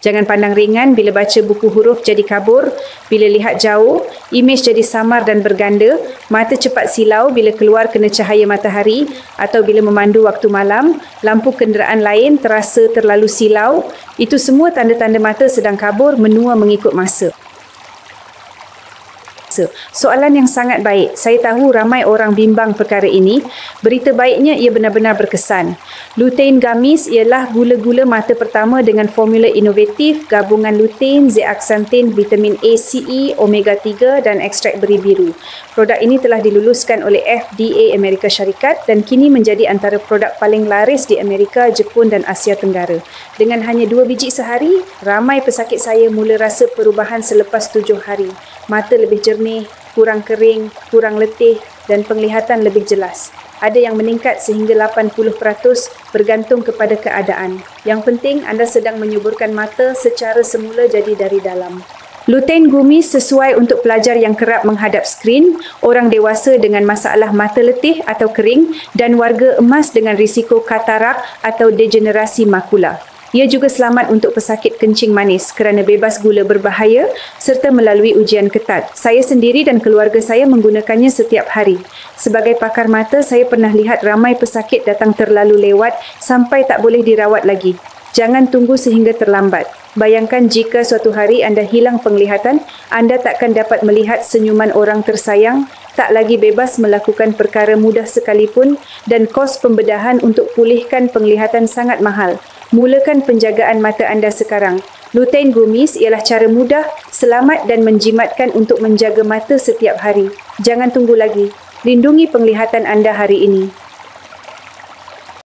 Jangan pandang ringan bila baca buku huruf jadi kabur, bila lihat jauh, imej jadi samar dan berganda, mata cepat silau bila keluar kena cahaya matahari atau bila memandu waktu malam, lampu kenderaan lain terasa terlalu silau. Itu semua tanda-tanda mata sedang kabur menua mengikut masa. Soalan yang sangat baik. Saya tahu ramai orang bimbang perkara ini. Berita baiknya ia benar-benar berkesan. Lutein gummies ialah gula-gula mata pertama dengan formula inovatif gabungan lutein, zeaxanthin, vitamin A, C, E, omega 3 dan ekstrak beri biru. Produk ini telah diluluskan oleh FDA Amerika Syarikat dan kini menjadi antara produk paling laris di Amerika, Jepun dan Asia Tenggara. Dengan hanya 2 biji sehari, ramai pesakit saya mula rasa perubahan selepas 7 hari. Mata lebih jernih, kurang kering, kurang letih dan penglihatan lebih jelas. Ada yang meningkat sehingga 80% bergantung kepada keadaan. Yang penting anda sedang menyuburkan mata secara semula jadi dari dalam. Lutein gummies sesuai untuk pelajar yang kerap menghadap skrin, orang dewasa dengan masalah mata letih atau kering dan warga emas dengan risiko katarak atau degenerasi makula. Ia juga selamat untuk pesakit kencing manis kerana bebas gula berbahaya serta melalui ujian ketat. Saya sendiri dan keluarga saya menggunakannya setiap hari. Sebagai pakar mata, saya pernah lihat ramai pesakit datang terlalu lewat sampai tak boleh dirawat lagi. Jangan tunggu sehingga terlambat. Bayangkan jika suatu hari anda hilang penglihatan, anda takkan dapat melihat senyuman orang tersayang, tak lagi bebas melakukan perkara mudah sekalipun dan kos pembedahan untuk pulihkan penglihatan sangat mahal. Mulakan penjagaan mata anda sekarang. Lutein gummies ialah cara mudah, selamat dan menjimatkan untuk menjaga mata setiap hari. Jangan tunggu lagi. Lindungi penglihatan anda hari ini.